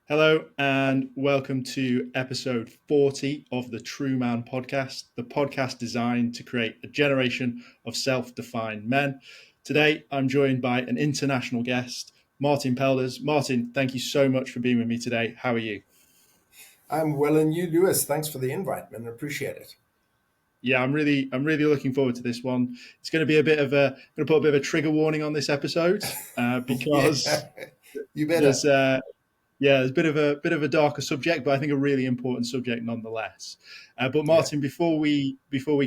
Hello and welcome to episode 40 of the TRUUMAN Podcast, the podcast designed to create a generation of self-defined men. Today, I'm joined by an international guest, Martin Pelders. Martin, thank you so much for being with me today. How are you? I'm well, and you, Lewis. Thanks for the invite, man. I appreciate it. Yeah, I'm really looking forward to this one. It's going to be going to put a bit of a trigger warning on this episode because Yeah, you better. there's there's a bit of a darker subject, but I think a really important subject nonetheless. But Yeah. Martin, before we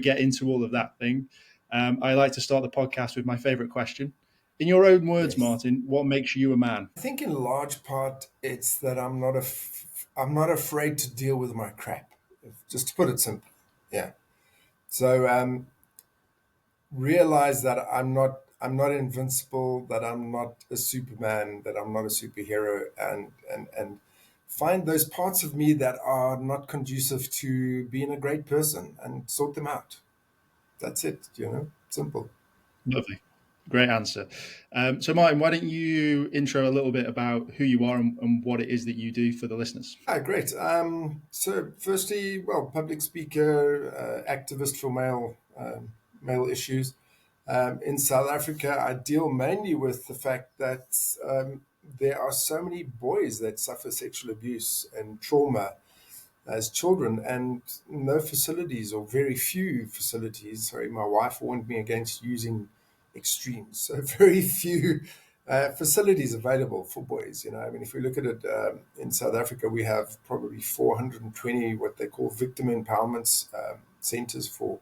get into all of that thing, I like to start the podcast with my favourite question. In your own words, Yes. Martin, what makes you a man? I think in large part it's that I'm not afraid to deal with my crap. Just to put it simple. Yeah. So realize that I'm not invincible, that I'm not a Superman, that I'm not a superhero, and find those parts of me that are not conducive to being a great person and sort them out. That's it, simple. Lovely. Great answer. So, Martin, why don't you intro a little bit about who you are and what it is that you do for the listeners? Great. So, firstly, well, public speaker, activist for male issues. In South Africa, I deal mainly with the fact that there are so many boys that suffer sexual abuse and trauma as children, and no facilities or very few facilities. Sorry, my wife warned me against using extremes. So very few facilities available for boys. I mean, if we look at it in South Africa, we have probably 420 what they call victim empowerment centers for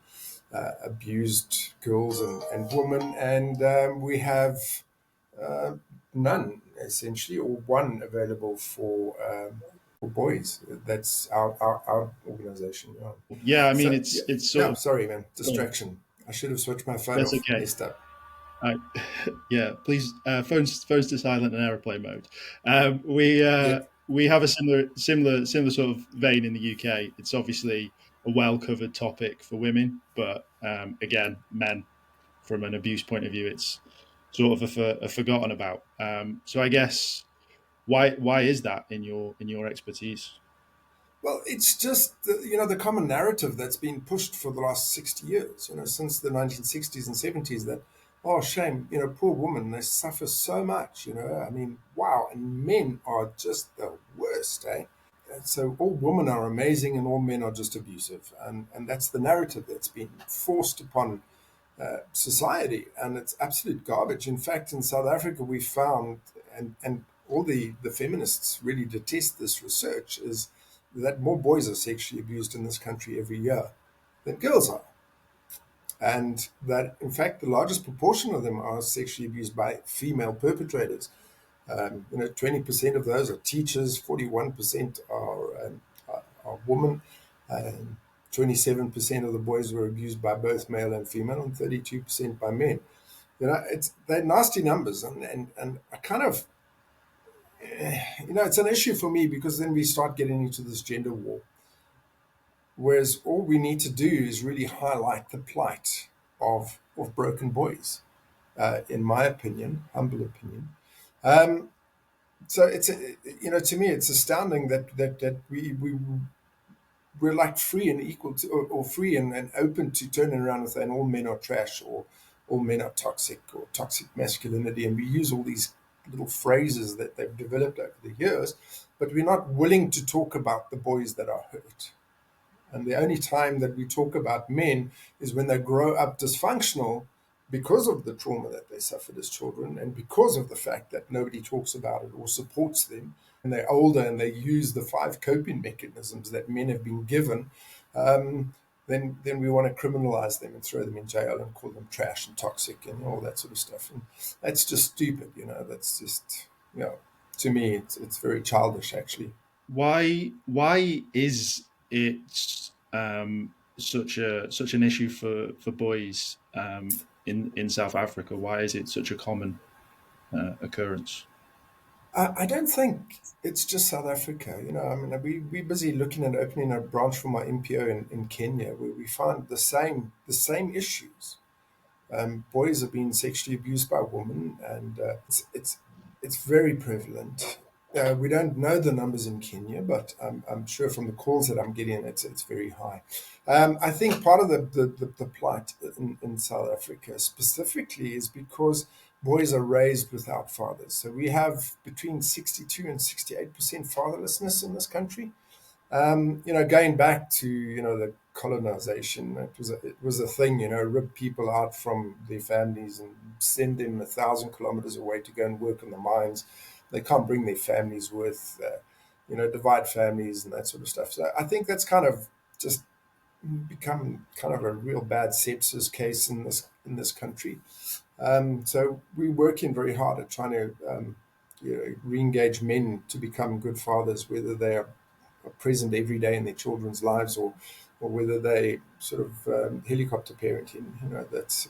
abused girls and women, and we have none essentially, or one available for boys. That's our organization. Yeah. Yeah, I mean, So it's yeah, it's sort yeah. of Sorry, man. Distraction. I should have switched my phone that's off. okay. Messed up. I, yeah, please phones to silent and airplane mode. We have a similar sort of vein in the UK. It's obviously a well covered topic for women, but again, men from an abuse point of view, it's sort of a forgotten about. So I guess why is that in your expertise? Well, it's just the common narrative that's been pushed for the last 60 years. Since the 1960s and 70s. That oh shame, poor women, they suffer so much. I mean, wow, and men are just the worst, eh? So all women are amazing and all men are just abusive, and that's the narrative that's been forced upon society, and it's absolute garbage. In fact, in South Africa, we found, and all the feminists really detest this research, is that more boys are sexually abused in this country every year than girls are. And that, in fact, the largest proportion of them are sexually abused by female perpetrators. 20% of those are teachers, 41% are women, and 27% of the boys were abused by both male and female, and 32% by men. They're nasty numbers, and I kind of, it's an issue for me because then we start getting into this gender war. Whereas all we need to do is really highlight the plight of broken boys, in my opinion, humble opinion. Um, so to me, it's astounding that we're like free and equal to, or free and open to turning around and saying all men are trash, or all men are toxic, or toxic masculinity. And we use all these little phrases that they've developed over the years, but we're not willing to talk about the boys that are hurt. And the only time that we talk about men is when they grow up dysfunctional because of the trauma that they suffered as children, and because of the fact that nobody talks about it or supports them. And they're older and they use the 5 coping mechanisms that men have been given. Then we want to criminalize them and throw them in jail and call them trash and toxic and all that sort of stuff. And that's just stupid. That's just, to me, it's very childish, actually. Why is it such an issue for boys in South Africa? Why is it such a common occurrence? I don't think it's just South Africa. I mean, we're busy looking at opening a branch for my MPO in Kenya, where we find the same issues. Boys are being sexually abused by women, and it's very prevalent. We don't know the numbers in Kenya, but I'm sure from the calls that I'm getting, it's very high. I think part of the plight in South Africa specifically is because boys are raised without fathers. So we have between 62 and 68% fatherlessness in this country. Going back to the colonization, it was a thing. Rip people out from their families and send them 1,000 kilometers away to go and work in the mines. They can't bring their families with, divide families and that sort of stuff. So I think that's kind of just become kind of a real bad sepsis case in this country. So we're working very hard at trying to re-engage men to become good fathers, whether they are present every day in their children's lives or whether they sort of helicopter parenting.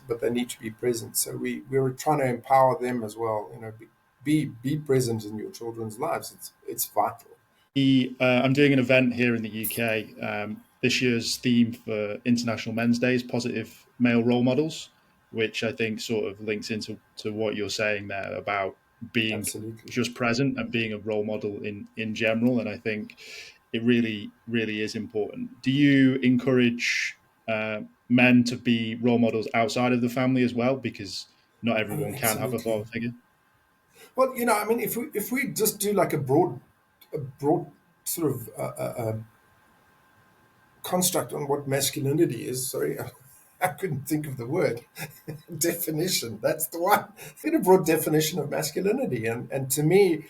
But they need to be present. So we're trying to empower them as well. Be present in your children's lives. It's vital. I'm doing an event here in the UK. This year's theme for International Men's Day is positive male role models, which I think sort of links into what you're saying there about being Absolutely. just present and being a role model in general. And I think it really, really is important. Do you encourage men to be role models outside of the family as well? Because not Oh, everyone can have a absolutely. father figure. Well, I mean, if we just do like a broad sort of construct on what masculinity is. Sorry, I couldn't think of the word. Definition. That's the one. Get a broad definition of masculinity, and to me,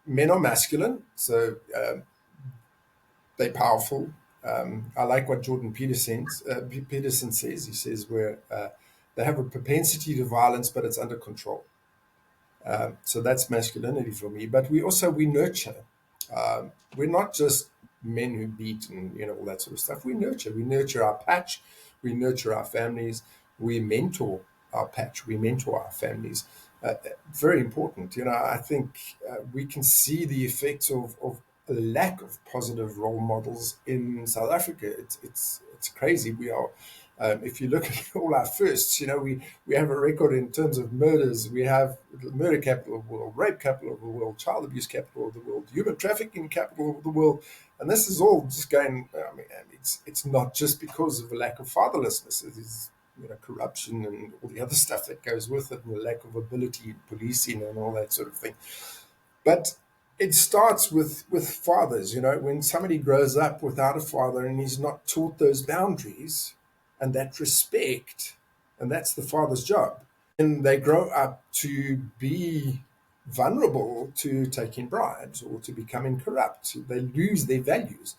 men are masculine, so they're powerful. I like what Jordan Peterson says. He says where they have a propensity to violence, but it's under control. So that's masculinity for me. But we nurture. We're not just men who beat and all that sort of stuff. We nurture. We nurture our patch. We nurture our families. We mentor our patch. We mentor our families. Very important. I think we can see the effects of a lack of positive role models in South Africa. It's crazy. We are. If you look at all our firsts, we have a record in terms of murders. We have the murder capital of the world, rape capital of the world, child abuse capital of the world, human trafficking capital of the world, and this is all just going. I mean, it's not just because of a lack of fatherlessness. It is corruption and all the other stuff that goes with it, and the lack of ability in policing and all that sort of thing. But it starts with fathers. When somebody grows up without a father and he's not taught those boundaries and that respect, and that's the father's job. And they grow up to be vulnerable to taking bribes or to becoming corrupt. They lose their values.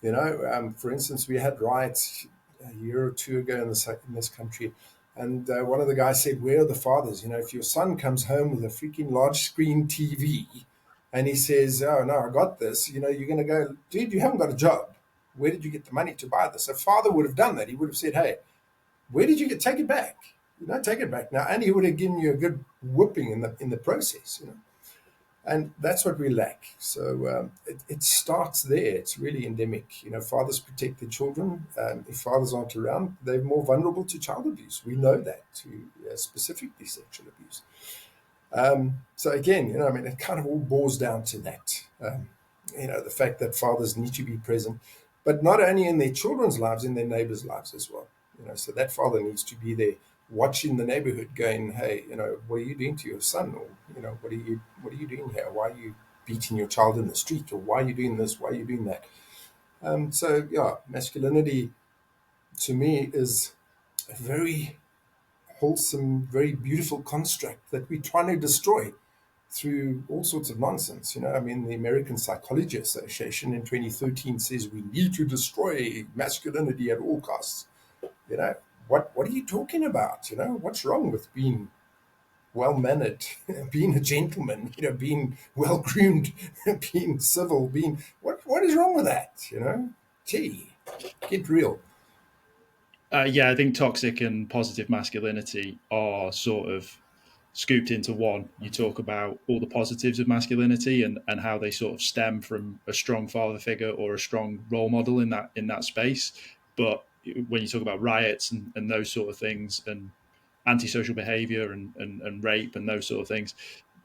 For instance, we had riots a year or two ago in this country, and one of the guys said, "Where are the fathers? If your son comes home with a freaking large screen TV, and he says, 'Oh no, I got this,' you're going to go, 'Dude, you haven't got a job. Where did you get the money to buy this?'" A father would have done that. He would have said, "Hey, where did you get? Take it back. Take it back now." And he would have given you a good whooping in the process. And that's what we lack. So it starts there. It's really endemic. Fathers protect their children. If fathers aren't around, they're more vulnerable to child abuse. We know that, to specifically sexual abuse. So again, I mean, it kind of all boils down to that. The fact that fathers need to be present, but not only in their children's lives, in their neighbors' lives as well. So that father needs to be there, watching the neighborhood, going, "Hey, what are you doing to your son? Or what are you doing here? Why are you beating your child in the street? Or why are you doing this? Why are you doing that?" So yeah, masculinity to me is a very wholesome, very beautiful construct that we're trying to destroy through all sorts of nonsense. I mean, the American Psychology Association in 2013 says we need to destroy masculinity at all costs. You know, what are you talking about? What's wrong with being well mannered, being a gentleman, being well groomed, being civil, being what is wrong with that? Gee, get real. Yeah, I think toxic and positive masculinity are sort of scooped into one. You talk about all the positives of masculinity and how they sort of stem from a strong father figure or a strong role model in that space. But when you talk about riots and those sort of things and antisocial behavior and rape and those sort of things,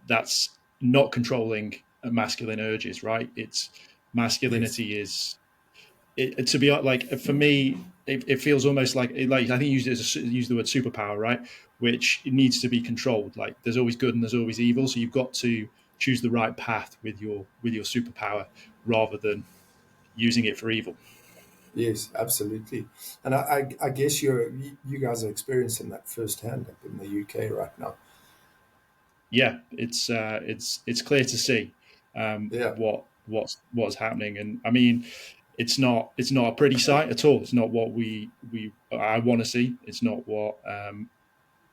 that's not controlling masculine urges, right? It's Yes. masculinity is to be like, for me, it feels almost like I think you use the word superpower, right? Which needs to be controlled. Like there's always good and there's always evil, so you've got to choose the right path with your superpower rather than using it for evil. Yes, absolutely. And I guess you guys are experiencing that firsthand up in the UK right now. Yeah, it's clear to see Yeah. what's happening, and I mean, it's not a pretty sight at all. It's not what we I want to see. It's not what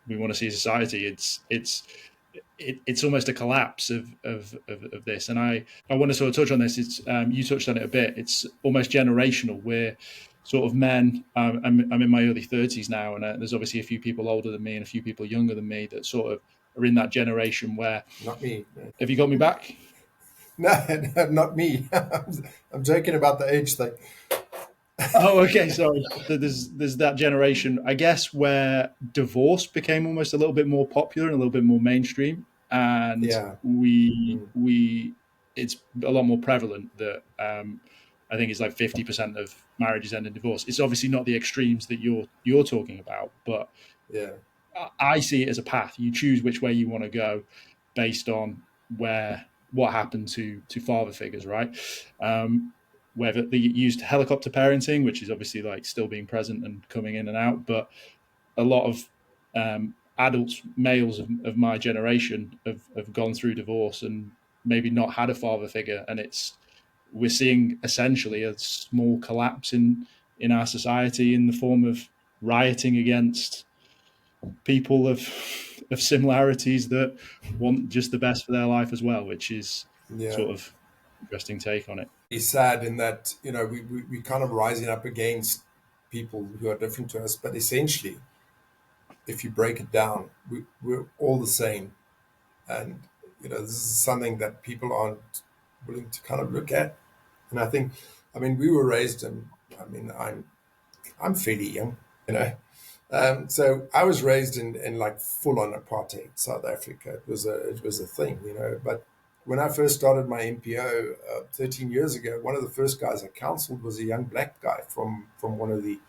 we want to see as a society. It's almost a collapse of this, and I want to sort of touch on this. It's you touched on it a bit. It's almost generational. We're sort of men. I'm in my early 30s now, and there's obviously a few people older than me and a few people younger than me that sort of are in that generation where. Not me. No, Have you got me back? no, not me. I'm joking about the age thing. Oh, okay. Sorry. There's that generation, I guess, where divorce became almost a little bit more popular and a little bit more mainstream, and Yeah. we Mm. we it's a lot more prevalent that I think it's like 50% of marriages end in divorce. It's obviously not the extremes that you're talking about, but Yeah. I see it as a path. You choose which way you want to go based on what happened to father figures, right? Whether they used helicopter parenting, which is obviously like still being present and coming in and out, but a lot of adults, males of my generation, have gone through divorce and maybe not had a father figure, and we're seeing essentially a small collapse in our society in the form of rioting against people of similarities that want just the best for their life as well, which is Yeah. sort of interesting take on it. It's sad in that, we kind of rising up against people who are different to us, but essentially, if you break it down, we're all the same. And, this is something that people aren't willing to kind of look at. And I mean, we were raised in, I mean, I'm fairly young, you know. So I was raised in like full on apartheid South Africa. It was a thing, But when I first started my MPO 13 years ago, one of the first guys I counseled was a young black guy from one of the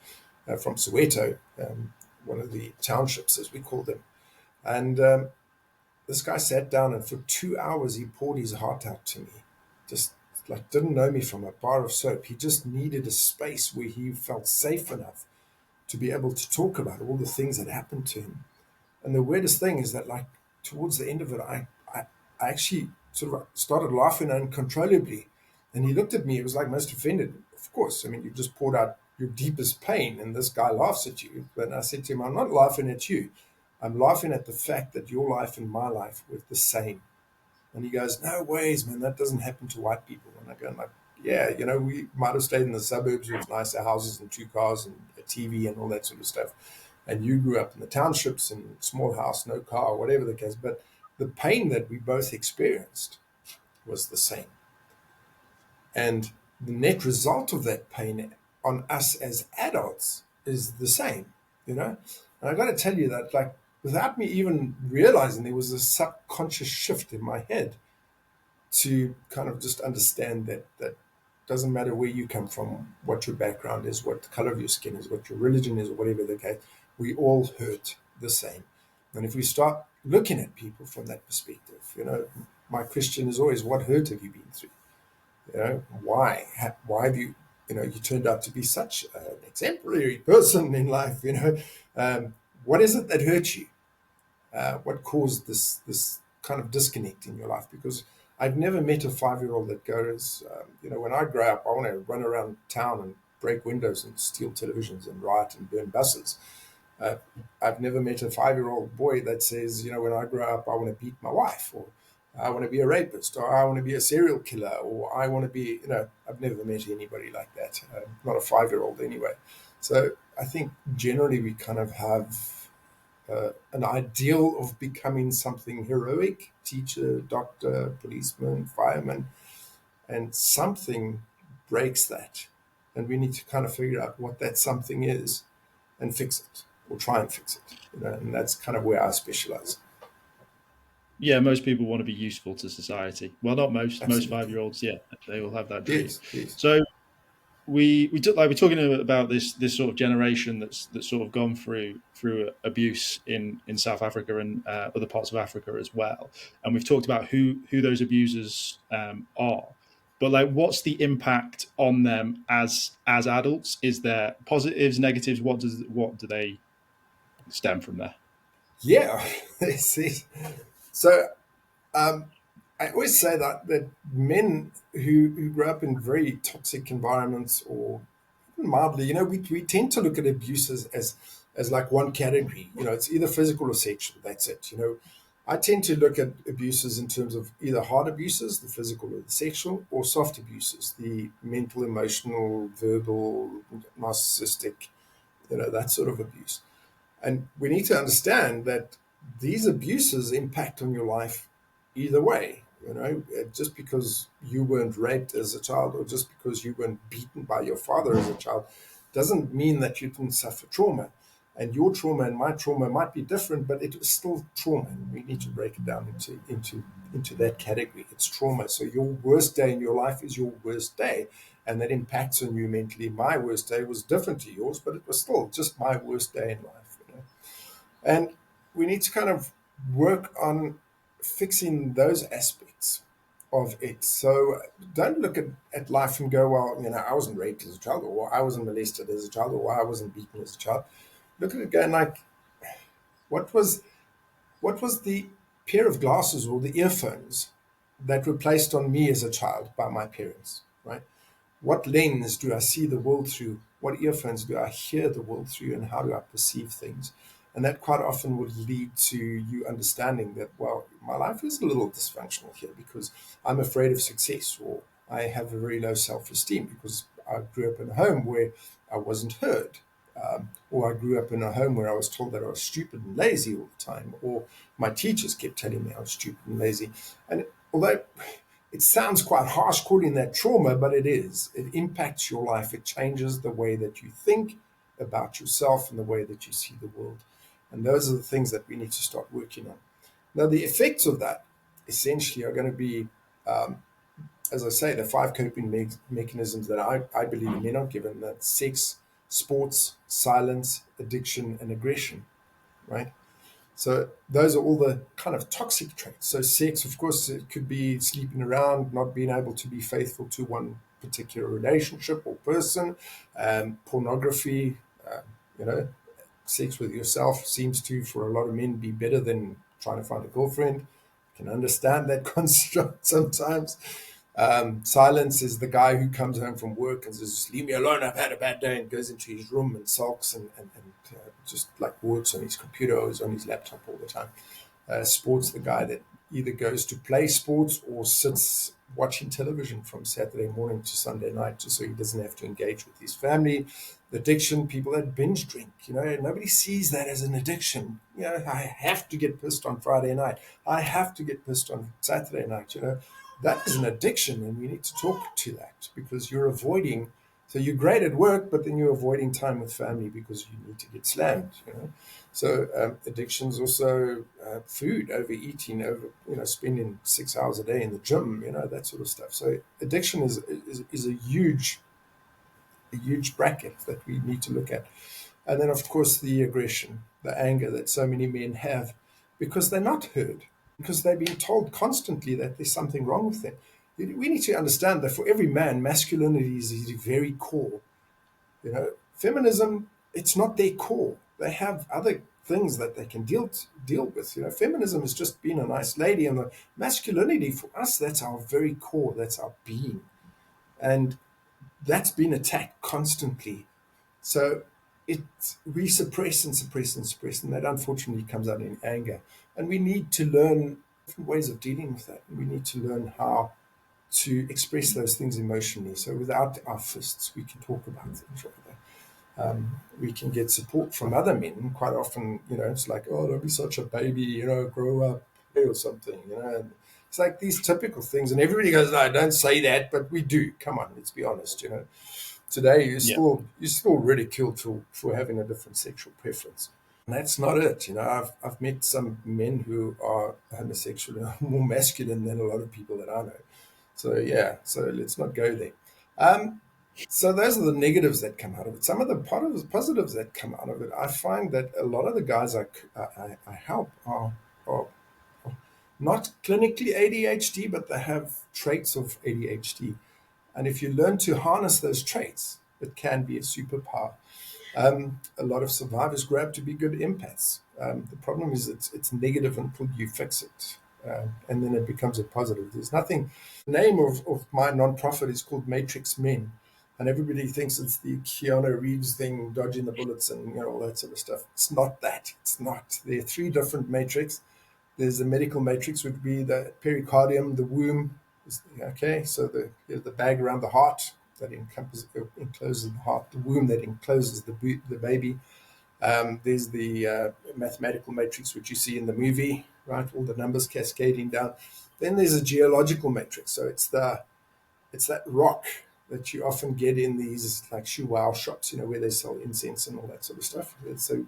from Soweto, one of the townships as we call them. And this guy sat down and for 2 hours he poured his heart out to me. Just like didn't know me from a bar of soap. He just needed a space where he felt safe enough to be able to talk about all the things that happened to him. And the weirdest thing is that, like, towards the end of it, I actually sort of started laughing uncontrollably. And he looked at me, he was like most offended. Of course, I mean, you just poured out your deepest pain, and this guy laughs at you. But I said to him, I'm not laughing at you. I'm laughing at the fact that your life and my life were the same. And he goes, no ways, man, that doesn't happen to white people. And I go, like, yeah, we might have stayed in the suburbs with nicer houses and two cars and a TV and all that sort of stuff. And you grew up in the townships in small house, no car, whatever the case. But the pain that we both experienced was the same. And the net result of that pain on us as adults is the same, you know? And I got to tell you that, like, without me even realizing, there was a subconscious shift in my head to kind of just understand that doesn't matter where you come from, what your background is, what the color of your skin is, what your religion is, or whatever the case, we all hurt the same. And if we start looking at people from that perspective, my question is always, what hurt have you been through? Why? Why have you turned out to be such an exemplary person in life? What is it that hurt you? What caused this kind of disconnect in your life? Because I've never met a 5-year-old that goes, when I grow up, I want to run around town and break windows and steal televisions and riot and burn buses. Uh, I've never met a 5-year-old boy that says, when I grow up, I want to beat my wife, or I want to be a rapist, or I want to be a serial killer, or I want to be, I've never met anybody like that. Not a 5-year-old anyway. So I think generally we kind of have an ideal of becoming something heroic, teacher, doctor, policeman, fireman, and something breaks that. And we need to kind of figure out what that something is and fix it, or try and fix it. And that's kind of where I specialize. Yeah, most people want to be useful to society. Well, not most Absolutely. 5-year-olds. Yeah, they all have that dream. Yes, yes. So we took, like, we're talking about this sort of generation that's sort of gone through abuse in South Africa and other parts of Africa as well, and we've talked about who those abusers are. But like, what's the impact on them as adults? Is there positives, negatives? What do they stem from there? Yeah. See, so um, I always say that men who grow up in very toxic environments or mildly, we tend to look at abuse as like one category. It's either physical or sexual. That's it. I tend to look at abuses in terms of either hard abuses, the physical or the sexual, or soft abuses, the mental, emotional, verbal, narcissistic, that sort of abuse. And we need to understand that these abuses impact on your life either way. Just because you weren't raped as a child or just because you weren't beaten by your father as a child doesn't mean that you didn't suffer trauma. And your trauma and my trauma might be different, but it is still trauma. And we need to break it down into that category. It's trauma. So your worst day in your life is your worst day. And that impacts on you mentally. My worst day was different to yours, but it was still just my worst day in life. And we need to kind of work on fixing those aspects of it. So don't look at life and go, well, I wasn't raped as a child, or I wasn't molested as a child, or I wasn't beaten as a child. Look at it going like, what was the pair of glasses or the earphones that were placed on me as a child by my parents, right? What lens do I see the world through? What earphones do I hear the world through? And how do I perceive things? And that quite often would lead to you understanding that, well, my life is a little dysfunctional here because I'm afraid of success, or I have a very low self-esteem because I grew up in a home where I wasn't heard. Or I grew up in a home where I was told that I was stupid and lazy all the time, or my teachers kept telling me I was stupid and lazy. And although it sounds quite harsh calling that trauma, but it is. It impacts your life. It changes the way that you think about yourself and the way that you see the world. And those are the things that we need to start working on. Now, the effects of that essentially are going to be, as I say, the 5 coping mechanisms that I believe men are given: that's sex, sports, silence, addiction, and aggression, right? So those are all the kind of toxic traits. So sex, of course, it could be sleeping around, not being able to be faithful to one particular relationship or person. Pornography, you know, sex with yourself seems to, for a lot of men, be better than trying to find a girlfriend. I can understand that construct sometimes. Silence is the guy who comes home from work and says, leave me alone, I've had a bad day, and goes into his room and sulks and just like works on his computer or is on his laptop all the time. Sports, the guy that either goes to play sports or sits watching television from Saturday morning to Sunday night just so he doesn't have to engage with his family. Addiction, people that binge drink, nobody sees that as an addiction. I have to get pissed on Friday night. I have to get pissed on Saturday night, That is an addiction, and we need to talk to that because you're avoiding. So you're great at work, but then you're avoiding time with family because you need to get slammed. So addictions also food, overeating, spending 6 hours a day in the gym, that sort of stuff. So addiction is a huge bracket that we need to look at. And then, of course, the aggression, the anger that so many men have because they're not heard, because they're being told constantly that there's something wrong with them. We need to understand that for every man, masculinity is his very core. Feminism, it's not their core. They have other things that they can deal with. Feminism is just being a nice lady, and the masculinity for us, that's our very core, that's our being. And that's been attacked constantly. So we suppress and suppress and suppress, and that unfortunately comes out in anger. And we need to learn different ways of dealing with that. We need to learn how to express those things emotionally. So without our fists, we can talk about things like that. We can get support from other men. Quite often, it's like, oh, don't be such a baby, grow up, or something, And it's like these typical things. And everybody goes, no, don't say that, but we do. Come on, let's be honest, Today, you're still ridiculed for having a different sexual preference. that's not it. I've met some men who are homosexual and more masculine than a lot of people that I know. So yeah, so let's not go there. Um, so those are the negatives that come out of it. Some of the positives that come out of it, I find that a lot of the guys I help are not clinically ADHD, but they have traits of ADHD. And if you learn to harness those traits, it can be a superpower. A lot of survivors grow up to be good empaths. The problem is it's negative until you fix it, and then it becomes a positive. There's nothing. The name of my nonprofit is called MatrixMen, and everybody thinks it's the Keanu Reeves thing, dodging the bullets and all that sort of stuff. It's not that. It's not. There are three different matrix. There's the medical matrix, would be the pericardium, the womb. Okay, so the bag around the heart that encloses the heart, the womb that encloses the baby. There's the mathematical matrix, which you see in the movie, right? All the numbers cascading down. Then there's a geological matrix. So it's that rock that you often get in these like wow shops, where they sell incense and all that sort of stuff. So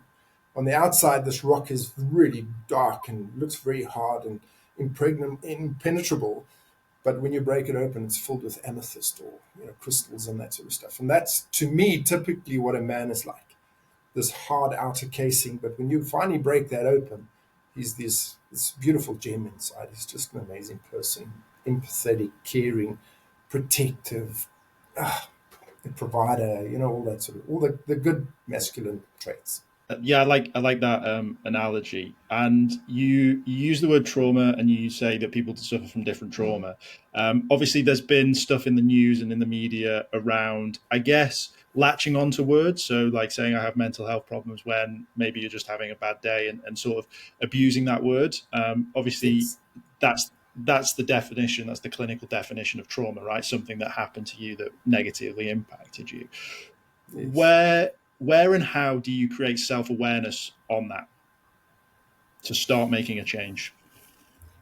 on the outside, this rock is really dark and looks very hard and impenetrable. But when you break it open, it's filled with amethyst or crystals and that sort of stuff. And that's, to me, typically what a man is like, this hard outer casing. But when you finally break that open, he's this beautiful gem inside. He's just an amazing person, empathetic, caring, protective, the provider, all that sort of, all the good masculine traits. Yeah, I like that analogy. And you use the word trauma, and you say that people suffer from different trauma. Obviously, there's been stuff in the news and in the media around, I guess, latching onto words. So, like saying I have mental health problems when maybe you're just having a bad day, and sort of abusing that word. Obviously, Yes. that's the definition. That's the clinical definition of trauma, right? Something that happened to you that negatively impacted you. Yes. Where and how do you create self-awareness on that to start making a change?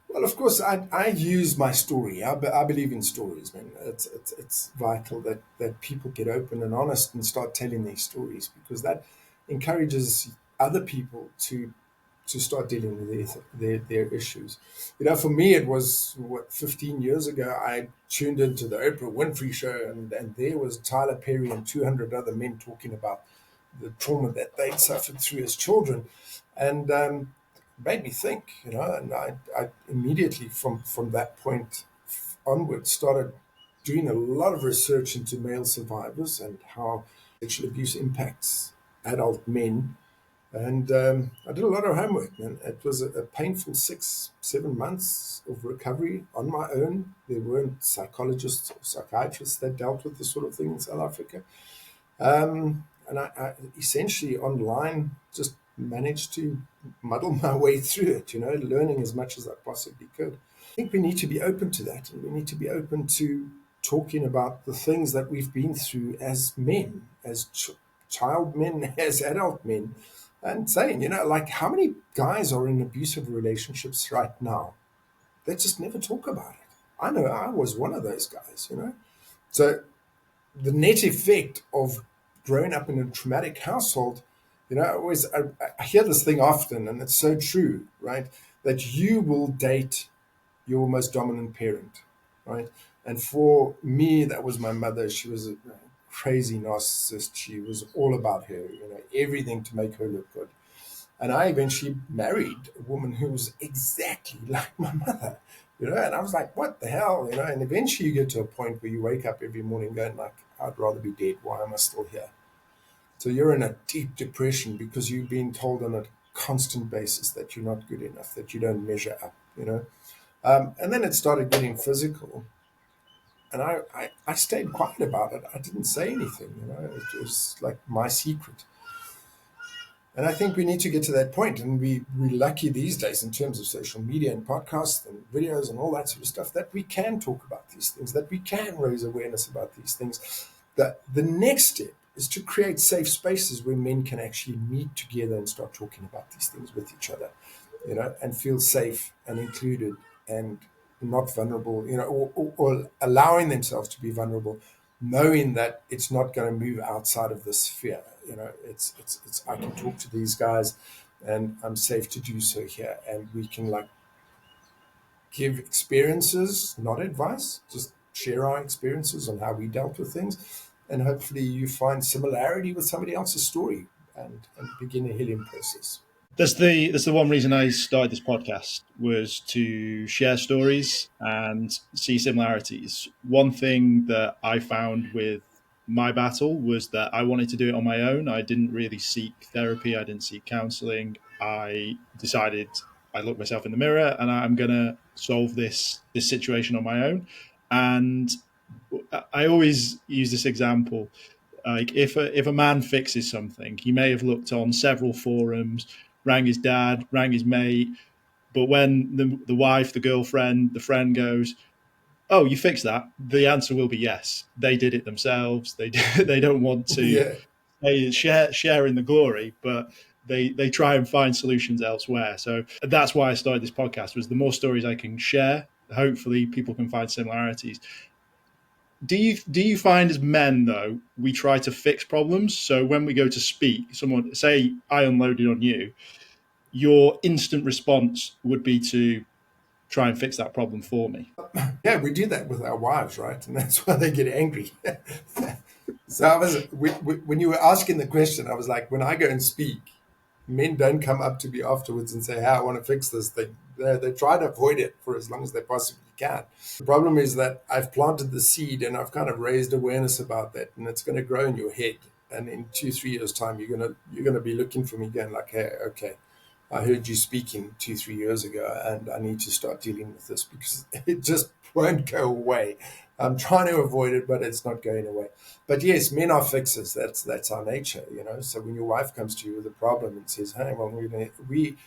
Well, of course, I use my story. I believe in stories, man. It's vital that people get open and honest and start telling their stories, because that encourages other people to start dealing with their issues. For me, it was 15 years ago. I tuned into the Oprah Winfrey show, and there was Tyler Perry and 200 other men talking about the trauma that they'd suffered through as children, and made me think, and I immediately from that point onwards started doing a lot of research into male survivors and how sexual abuse impacts adult men. And I did a lot of homework, and it was a painful 6, 7 months of recovery on my own. There weren't psychologists or psychiatrists that dealt with this sort of thing in South Africa. And I essentially online just managed to muddle my way through it, learning as much as I possibly could. I think we need to be open to that, and we need to be open to talking about the things that we've been through as men, as child men, as adult men, and saying, like, how many guys are in abusive relationships right now? They just never talk about it. I know I was one of those guys. So the net effect of growing up in a traumatic household, I hear this thing often, and it's so true, right? That you will date your most dominant parent, right? And for me, that was my mother. She was a crazy narcissist. She was all about her, everything to make her look good. And I eventually married a woman who was exactly like my mother, and I was like, what the hell, and eventually you get to a point where you wake up every morning going like, I'd rather be dead. Why am I still here? So you're in a deep depression because you've been told on a constant basis that you're not good enough, that you don't measure up. And then it started getting physical. And I stayed quiet about it. I didn't say anything. It was like my secret. And I think we need to get to that point. And we're lucky these days in terms of social media and podcasts and videos and all that sort of stuff that we can talk about these things, that we can raise awareness about these things. That the next step is to create safe spaces where men can actually meet together and start talking about these things with each other, and feel safe and included and not vulnerable, or allowing themselves to be vulnerable, knowing that it's not going to move outside of this sphere. It's I can talk to these guys, and I'm safe to do so here. And we can like give experiences, not advice, just share our experiences on how we dealt with things. And hopefully you find similarity with somebody else's story and begin a healing process. That's the one reason I started this podcast, was to share stories and see similarities. One thing that I found with my battle was that I wanted to do it on my own. I didn't really seek therapy. I didn't seek counseling. I decided, I looked myself in the mirror and I'm going to solve this situation on my own. And I always use this example. Like if a man fixes something, he may have looked on several forums, rang his dad, rang his mate, but when the wife, the girlfriend, the friend goes, "Oh, you fixed that," the answer will be yes. They did it themselves. They don't want to Yeah. share in the glory, but they try and find solutions elsewhere. So that's why I started this podcast. Was the more stories I can share, hopefully people can find similarities. Do you find as men though we try to fix problems? So when we go to speak, someone say I unloaded on you, your instant response would be to try and fix that problem for me. Yeah, we do that with our wives, right? And that's why they get angry. So when you were asking the question, I was like, when I go and speak, men don't come up to me afterwards and say, "Hey, I want to fix this thing." They try to avoid it for as long as they possibly can. The problem is that I've planted the seed and I've kind of raised awareness about that, and it's going to grow in your head. And in 2-3 years' time, you're gonna be looking for me, going like, "Hey, okay, I heard you speaking 2-3 years ago, and I need to start dealing with this because it just won't go away." I'm trying to avoid it, but it's not going away. But yes, men are fixers. That's our nature, you know. So when your wife comes to you with a problem and says, "Hey, well, we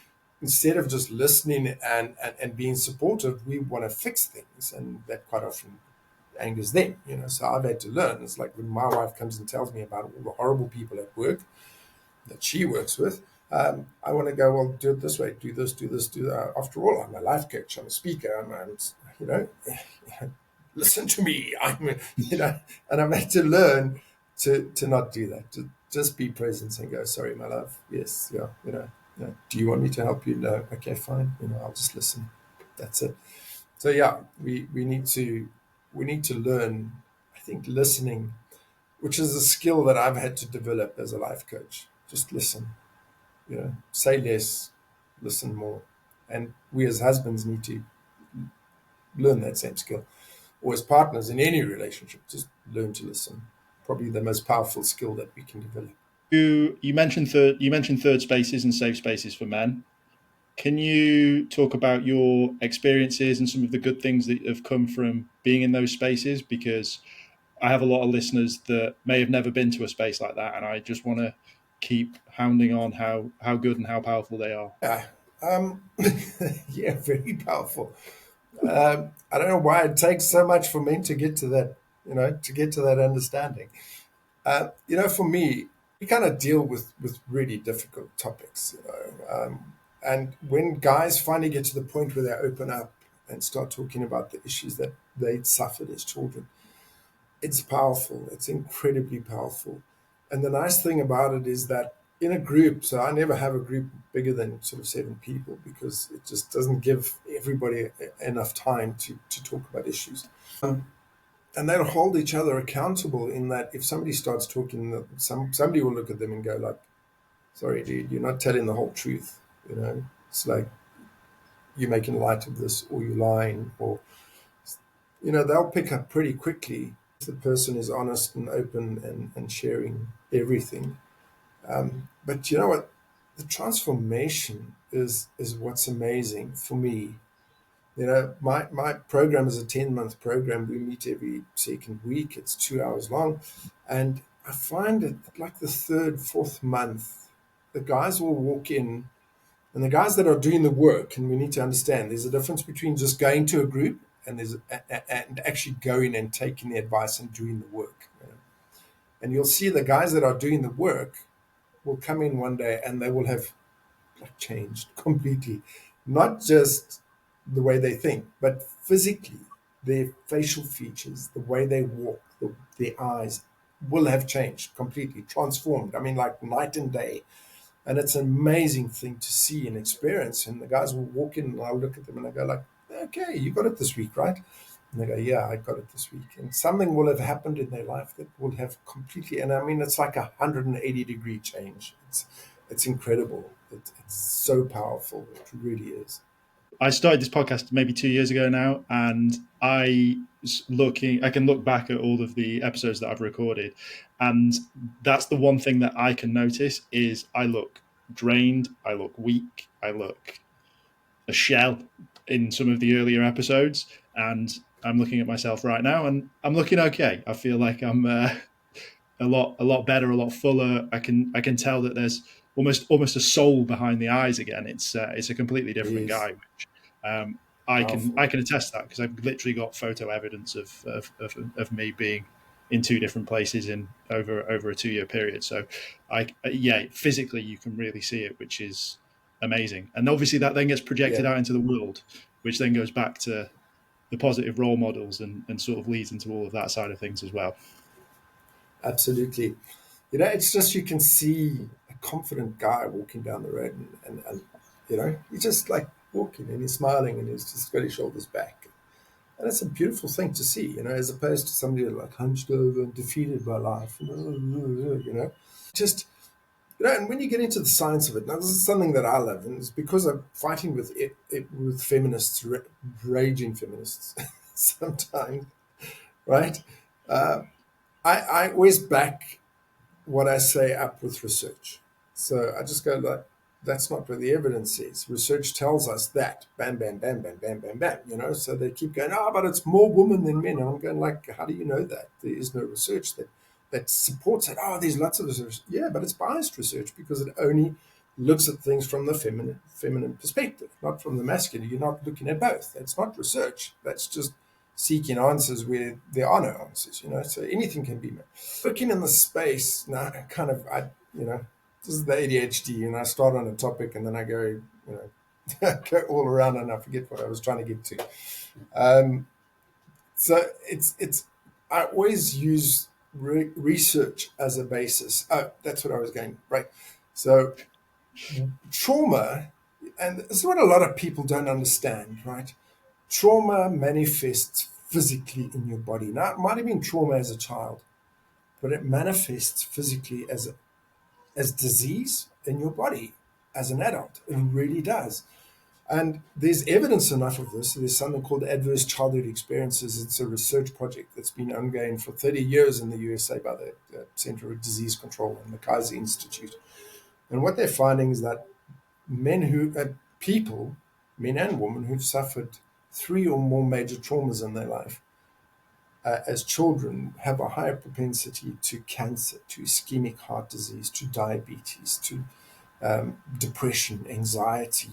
instead of just listening and being supportive, we want to fix things," and that quite often angers them, you know. So I've had to learn. It's like when my wife comes and tells me about all the horrible people at work that she works with. I want to go, "Well, do it this way, do this, do this, do that." After all, I'm a life coach, I'm a speaker, I'm you know, listen to me. And I've had to learn to not do that, to just be present and go, "Sorry, my love. Yes, yeah, do you want me to help you? No, okay, fine. I'll just listen." That's it. So yeah, we need to learn, I think, listening, which is a skill that I've had to develop as a life coach. Just listen, say less, listen more. And we as husbands need to learn that same skill. Or as partners in any relationship, just learn to listen. Probably the most powerful skill that we can develop. You mentioned third spaces and safe spaces for men. Can you talk about your experiences and some of the good things that have come from being in those spaces? Because I have a lot of listeners that may have never been to a space like that, and I just want to keep hounding on how good and how powerful they are. Yeah, yeah, very powerful. I don't know why it takes so much for men to get to that, to get to that understanding. For me, we kind of deal with really difficult topics, and when guys finally get to the point where they open up and start talking about the issues that they suffered as children, it's powerful. It's incredibly powerful. And the nice thing about it is that in a group, so I never have a group bigger than sort of 7 people because it just doesn't give everybody enough time to talk about issues. And they'll hold each other accountable in that if somebody starts talking, somebody will look at them and go like, "Sorry, dude, you're not telling the whole truth." It's like you're making light of this, or you're lying, or they'll pick up pretty quickly if the person is honest and open and sharing everything. But you know what? The transformation is what's amazing for me. My program is a 10-month program. We meet every second week. It's 2 hours long. And I find it like the third, fourth month, the guys will walk in, and the guys that are doing the work, and we need to understand there's a difference between just going to a group and and actually going and taking the advice and doing the work. And you'll see the guys that are doing the work will come in one day and they will have like changed completely, not just the way they think, but physically, their facial features, the way they walk, their eyes will have changed completely, transformed. I mean, like night and day. And it's an amazing thing to see and experience. And the guys will walk in and I'll look at them and I go like, okay, you got it this week, right? And they go, yeah, I got it this week. And something will have happened in their life that will have completely, and I mean, it's like 180-degree change. It's incredible. It's so powerful. It really is. I started this podcast maybe 2 years ago now, and I can look back at all of the episodes that I've recorded, and that's the one thing that I can notice is I look drained, I look weak, I look a shell in some of the earlier episodes, and I'm looking at myself right now, and I'm looking okay. I feel like I'm a lot better, a lot fuller. I can tell that there's almost a soul behind the eyes again. It's a completely different Yes. guy, which I Powerful. can attest to that because I've literally got photo evidence of me being in two different places in over a 2 year period. So physically you can really see it, which is amazing. And obviously that then gets projected Yeah, out into the world, which then goes back to the positive role models and sort of leads into all of that side of things as well. absolutely. It's just you can see a confident guy walking down the road and he's just like walking and he's smiling and he's just got his shoulders back. And it's a beautiful thing to see, as opposed to somebody like hunched over and defeated by life. Just, and when you get into the science of it, now this is something that I love, and it's because I'm fighting with feminists, raging feminists sometimes, right? Uh, I always back what I say up with research. So I just go like, that's not what the evidence says. Research tells us that. Bam, bam, bam, bam, bam, bam, bam. So they keep going, but it's more women than men. And I'm going like, how do you know that? There is no research that supports it. Oh, there's lots of research. Yeah, but it's biased research because it only looks at things from the feminine perspective, not from the masculine. You're not looking at both. That's not research. That's just seeking answers where there are no answers, so anything can be made. Looking in the space, now this is the ADHD, and I start on a topic and then I go, go all around and I forget what I was trying to get to. So I always use research as a basis. Oh, that's what I was going, right. So trauma, and this is what a lot of people don't understand, right? Trauma manifests physically in your body. Now, it might have been trauma as a child, but it manifests physically as disease in your body as an adult. It really does. And there's evidence enough of this. There's something called adverse childhood experiences. It's a research project that's been ongoing for 30 years in the USA by the Center for Disease Control and the Kaiser Institute. And what they're finding is that people, men and women who've suffered 3 or more major traumas in their life as children have a higher propensity to cancer, to ischemic heart disease, to diabetes, to depression, anxiety,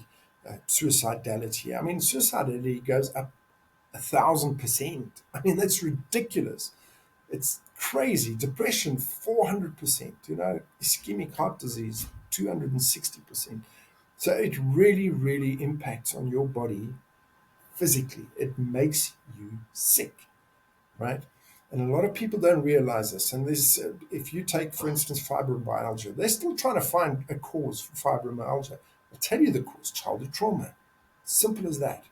suicidality. I mean, suicidality goes up 1,000%. I mean, that's ridiculous. It's crazy. Depression, 400%. Ischemic heart disease, 260%. So it really, really impacts on your body physically. It makes you sick, right? And a lot of people don't realize this. And if you take, for instance, fibromyalgia, they're still trying to find a cause for fibromyalgia. I'll tell you the cause: childhood trauma. Simple as that.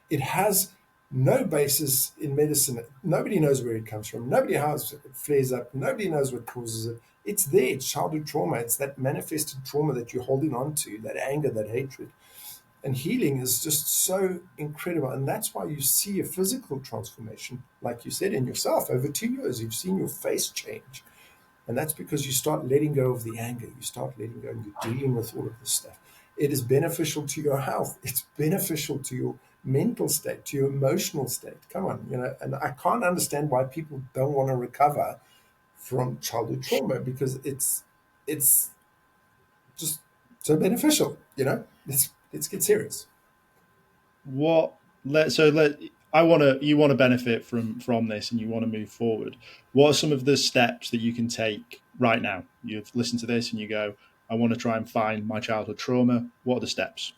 It has no basis in medicine. Nobody knows where it comes from. Nobody knows it flares up. Nobody knows what causes it. It's there. It's childhood trauma. It's that manifested trauma that you're holding on to, that anger, that hatred. And healing is just so incredible. And that's why you see a physical transformation, like you said, in yourself. Over 2 years, you've seen your face change. And that's because you start letting go of the anger. You start letting go and you're dealing with all of this stuff. It is beneficial to your health. It's beneficial to your mental state, to your emotional state. Come on, and I can't understand why people don't want to recover from childhood trauma, because it's just so beneficial. Let's get serious. You want to benefit from this and you want to move forward. What are some of the steps that you can take right now? You've listened to this and you go, I want to try and find my childhood trauma. What are the steps?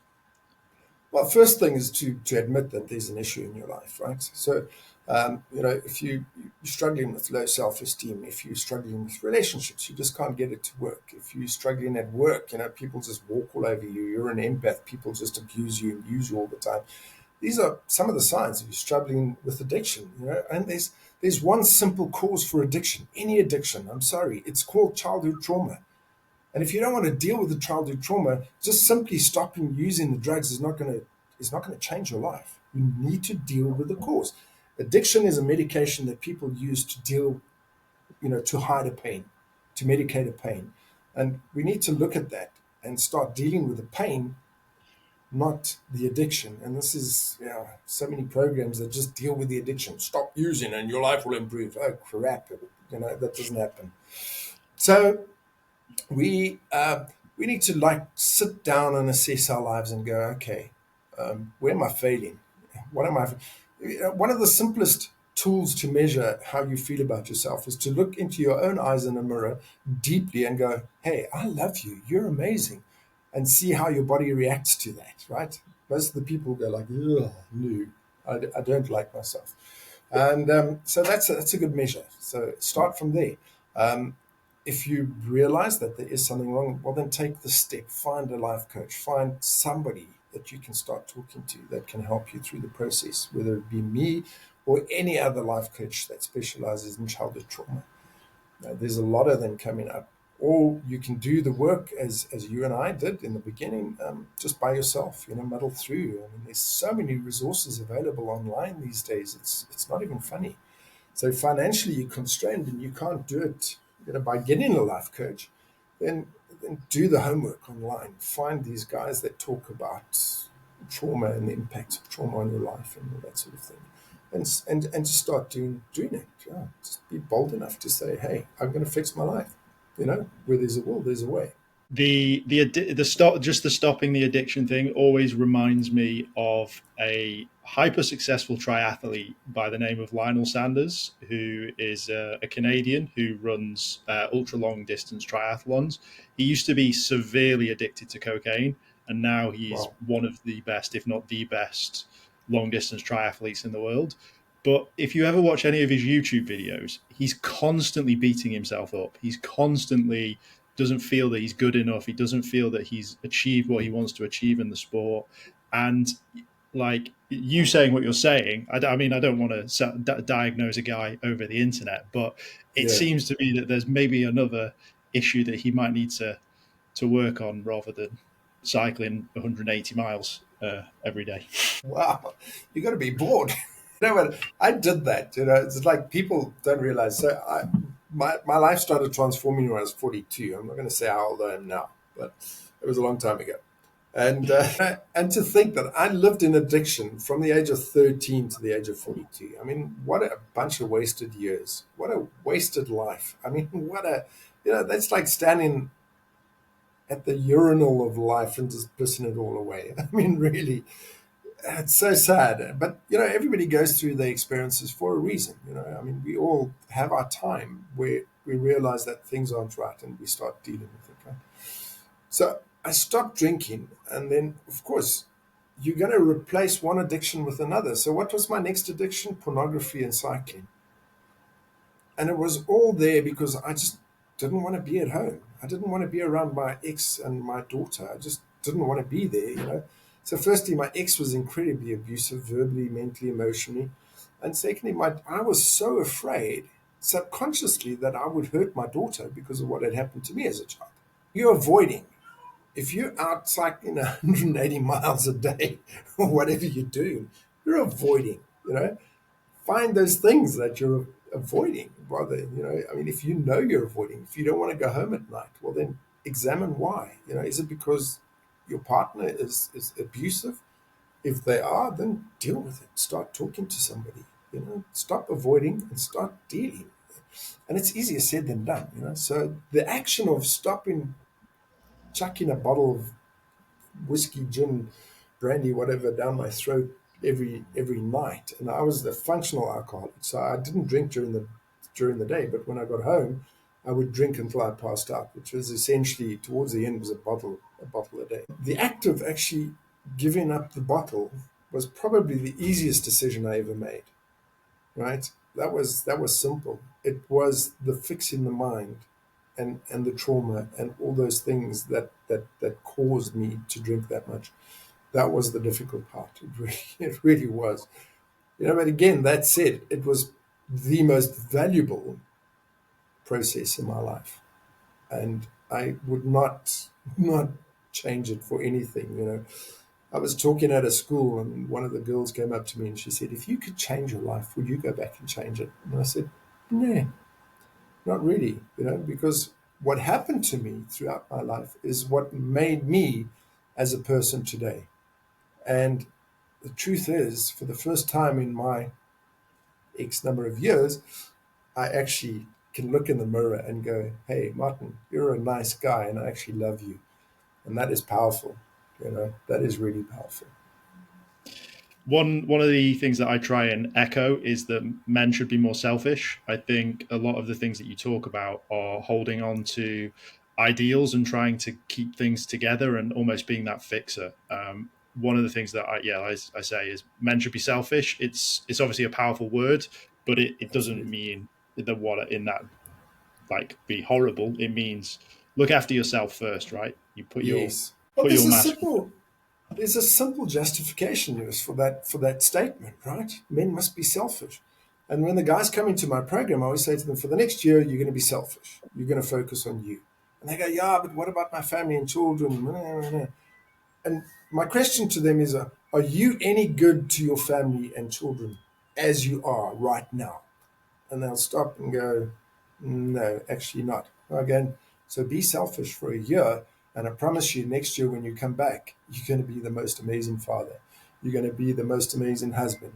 Well, first thing is to admit that there's an issue in your life, right? So, if you you're struggling with low self-esteem, if you're struggling with relationships, you just can't get it to work. If you're struggling at work, people just walk all over you. You're an empath. People just abuse you and use you all the time. These are some of the signs of you struggling with addiction, and there's one simple cause for addiction, any addiction. I'm sorry. It's called childhood trauma. And if you don't want to deal with the childhood trauma, just simply stopping using the drugs is not going to change your life. You need to deal with the cause. Addiction is a medication that people use to deal, to hide a pain, to medicate a pain. And we need to look at that and start dealing with the pain, not the addiction. And this is, so many programs that just deal with the addiction. Stop using and your life will improve. Oh, crap. That doesn't happen. So we need to sit down and assess our lives and go, okay, where am I failing? What am I? One of the simplest tools to measure how you feel about yourself is to look into your own eyes in a mirror deeply and go, hey, I love you. You're amazing. And see how your body reacts to that, right? Most of the people go like, ugh, no, I don't like myself. And so that's a good measure. So start from there. If you realize that there is something wrong, well, then take the step. Find a life coach. Find somebody that you can start talking to that can help you through the process, whether it be me or any other life coach that specializes in childhood trauma. Now, there's a lot of them coming up. Or you can do the work as you and I did in the beginning, just by yourself, muddle through. I mean, there's so many resources available online these days. It's not even funny. So financially you're constrained and you can't do it by getting a life coach, then do the homework online. Find these guys that talk about trauma and the impacts of trauma on your life and all that sort of thing. And just start doing it. Yeah. Just be bold enough to say, hey, I'm going to fix my life. Where there's a will, there's a way. The stopping the addiction thing always reminds me of a hyper successful triathlete by the name of Lionel Sanders, who is a Canadian who runs ultra long distance triathlons. He used to be severely addicted to cocaine, and now he's one of the best, if not the best, long distance triathletes in the world. But if you ever watch any of his YouTube videos, he's constantly beating himself up. He's constantly doesn't feel that he's good enough. He doesn't feel that he's achieved what he wants to achieve in the sport. And like you saying what you're saying, I mean, I don't want to diagnose a guy over the internet, but it seems to me that there's maybe another issue that he might need to work on rather than cycling 180 miles every day. Wow, you got to be bored. What? I did that. It's like people don't realize. So my life started transforming when I was 42. I'm not going to say how old I am now, but it was a long time ago. And and to think that I lived in addiction from the age of 13 to the age of 42. I mean, what a bunch of wasted years. What a wasted life. I mean, that's like standing at the urinal of life and just pissing it all away. I mean, really. It's so sad, but everybody goes through their experiences for a reason. I mean, we all have our time where we realize that things aren't right and we start dealing with it. Right? So I stopped drinking, and then, of course, you're going to replace one addiction with another. So what was my next addiction? Pornography and cycling. And it was all there because I just didn't want to be at home. I didn't want to be around my ex and my daughter. I just didn't want to be there. So firstly, my ex was incredibly abusive, verbally, mentally, emotionally. And secondly, I was so afraid subconsciously that I would hurt my daughter because of what had happened to me as a child. You're avoiding. If you're out cycling 180 miles a day or whatever you're doing, you're avoiding, Find those things that you're avoiding. Rather, I mean, if you're avoiding, if you don't want to go home at night, well, then examine why. Is it because your partner is abusive? If they are, then deal with it. Start talking to somebody. Stop avoiding and start dealing. And it's easier said than done. So the action of stopping, chucking a bottle of whiskey, gin, brandy, whatever, down my throat every night, and I was the functional alcoholic, so I didn't drink during the day. But when I got home, I would drink until I passed out, which was essentially, towards the end, was a bottle a day. The act of actually giving up the bottle was probably the easiest decision I ever made, right? was simple. It was the fixing the mind and the trauma and all those things that caused me to drink that much. That was the difficult part. It really was. But again, that said, it was the most valuable process in my life. And I would not change it for anything. I was talking at a school and one of the girls came up to me and she said, if you could change your life, would you go back and change it? And I said, no, not really, because what happened to me throughout my life is what made me as a person today. And the truth is, for the first time in my X number of years, I actually can look in the mirror and go, hey, Martin, you're a nice guy and I actually love you. And that is powerful. That is really powerful. One of the things that I try and echo is that men should be more selfish. I think a lot of the things that you talk about are holding on to ideals and trying to keep things together and almost being that fixer. One of the things that I say is men should be selfish. It's obviously a powerful word, but it doesn't mean that what in that like be horrible. It means look after yourself first, right? You put Yes. your Well, put your mask. there's a simple justification, Lewis, for that statement, right? Men must be selfish. And when the guys come into my program, I always say to them, for the next year, you're going to be selfish. You're going to focus on you. And they go, yeah, but what about my family and children? And my question to them is, are you any good to your family and children as you are right now? And they'll stop and go, no, actually not. Again, so be selfish for a year. And I promise you, next year when you come back, you're going to be the most amazing father. You're going to be the most amazing husband.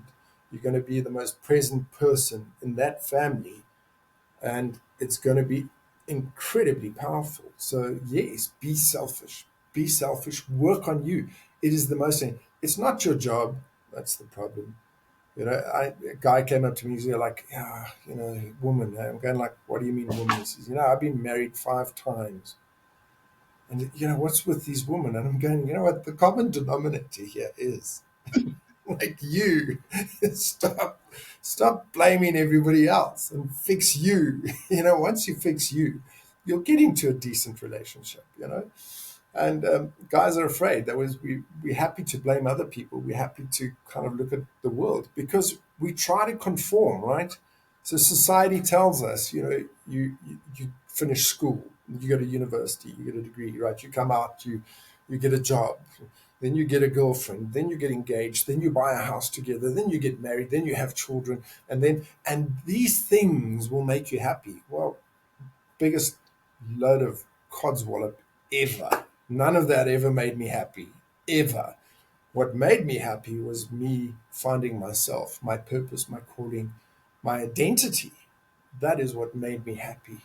You're going to be the most present person in that family. And it's going to be incredibly powerful. So, yes, be selfish. Be selfish. Work on you. It is the most, it's not your job. That's the problem. A guy came up to me, he's like, yeah, woman. I'm going like, what do you mean woman? He says, I've been married 5 times. And, what's with these women? And I'm going, what the common denominator here is like you. Stop blaming everybody else and fix you. Once you fix you, you'll get into a decent relationship. And guys are afraid. We're happy to blame other people. We're happy to kind of look at the world because we try to conform, right? So society tells us, you finish school, you go to university, you get a degree, right? You come out, you get a job, then you get a girlfriend, then you get engaged, then you buy a house together, then you get married, then you have children, and these things will make you happy. Well, biggest load of codswallop ever. None of that ever made me happy, ever. What made me happy was me finding myself, my purpose, my calling, my identity. That is what made me happy.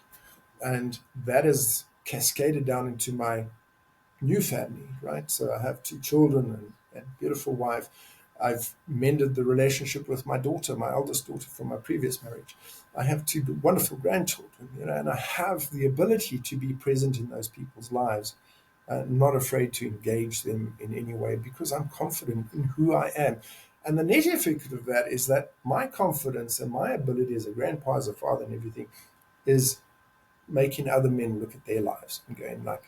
And that is cascaded down into my new family, right? So I have 2 children and beautiful wife. I've mended the relationship with my daughter, my eldest daughter from my previous marriage. I have 2 wonderful grandchildren, and I have the ability to be present in those people's lives, not afraid to engage them in any way because I'm confident in who I am. And the net effect of that is that my confidence and my ability as a grandpa, as a father and everything is making other men look at their lives and going like,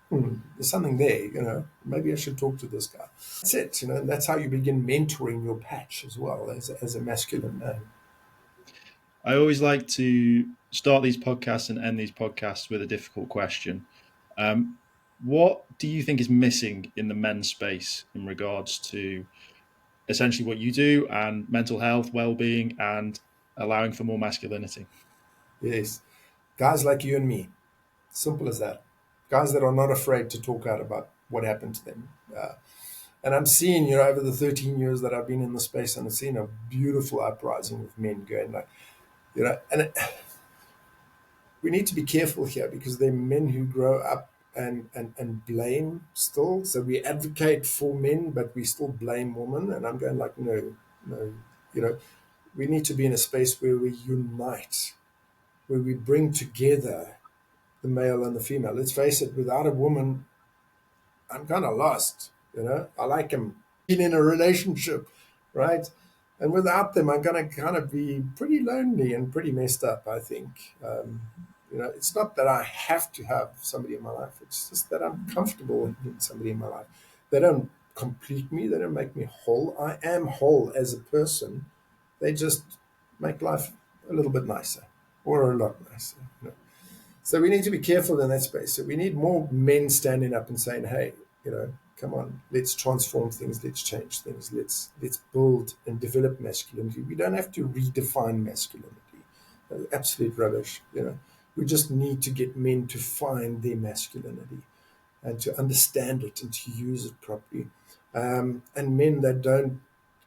there's something there, maybe I should talk to this guy. That's it, and that's how you begin mentoring your patch as well as a masculine man. I always like to start these podcasts and end these podcasts with a difficult question. What do you think is missing in the men's space in regards to essentially what you do and mental health, well-being, and allowing for more masculinity? Yes, guys like you and me, simple as that. Guys that are not afraid to talk out about what happened to them. And I'm seeing, over the 13 years that I've been in the space, and I've seen a beautiful uprising of men going like, and we need to be careful here because they're men who grow up and blame still. So we advocate for men, but we still blame women. And I'm going like, no, we need to be in a space where we unite, where we bring together the male and the female. Let's face it, without a woman, I'm kind of lost. I like him being in a relationship, right? And without them, I'm going to kind of be pretty lonely and pretty messed up, I think. It's not that I have to have somebody in my life. It's just that I'm comfortable having somebody in my life. They don't complete me. They don't make me whole. I am whole as a person. They just make life a little bit nicer, or a lot nicer. So we need to be careful in that space. So we need more men standing up and saying, hey, come on, let's transform things, let's change things, let's build and develop masculinity. We don't have to redefine masculinity. Absolute rubbish. We just need to get men to find their masculinity and to understand it and to use it properly. And men that don't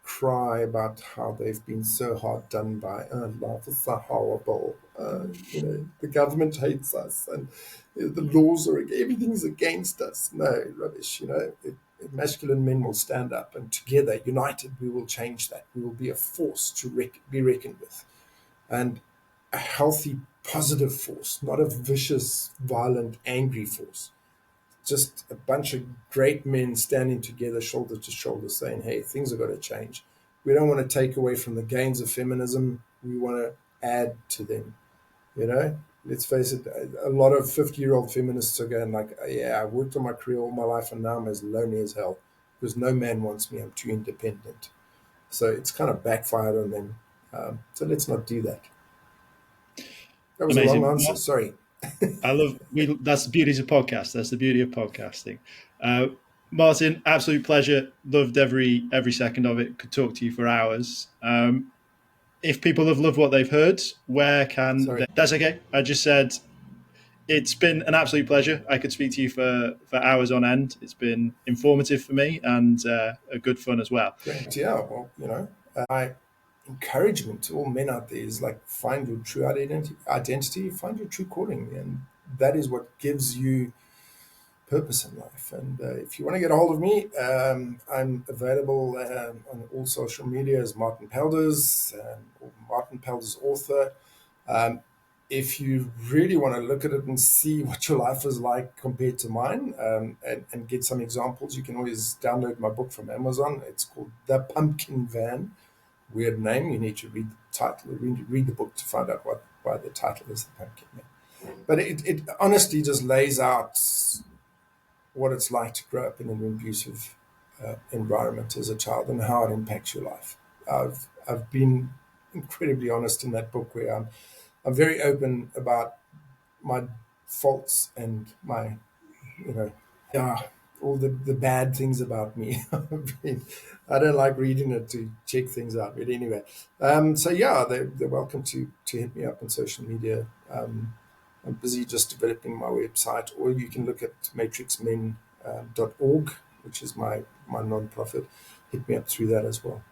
cry about how they've been so hard done by, life is so horrible, the government hates us and the laws are, everything's against us. No, rubbish, masculine men will stand up, and together, united, we will change that. We will be a force to be reckoned with, and a healthy, positive force, not a vicious, violent, angry force. Just a bunch of great men standing together, shoulder to shoulder, saying, hey, things are going to change. We don't want to take away from the gains of feminism. We want to add to them. Let's face it, a lot of 50-year-old feminists are going like, yeah, I worked on my career all my life and now I'm as lonely as hell because no man wants me. I'm too independent. So it's kind of backfired on them. So let's not do that. That was Amazing. a long answer. Sorry. That's the beauty of podcast. That's the beauty of podcasting. Martin, absolute pleasure. Loved every second of it. Could talk to you for hours. If people have loved what they've heard, where can they? That's okay. I just said it's been an absolute pleasure. I could speak to you for hours on end. It's been informative for me and a good fun as well. Great. Yeah. Well, my encouragement to all men out there is like, find your true identity, find your true calling, and that is what gives you purpose in life. And if you want to get a hold of me, I'm available on all social media as Martin Pelders, or Martin Pelders author. If you really want to look at it and see what your life is like compared to mine, and get some examples, you can always download my book from Amazon. It's called The Pumpkin Van. Weird name. You need to read the title, read the book to find out why the title is The Pumpkin Man. But it honestly just lays out what it's like to grow up in an abusive environment as a child and how it impacts your life. I've been incredibly honest in that book, where I'm very open about my faults and my, all the bad things about me. I don't like reading it to check things out, but anyway. So yeah, they're welcome to hit me up on social media. I'm busy just developing my website, or you can look at MatrixMen.org, which is my non-profit. Hit me up through that as well.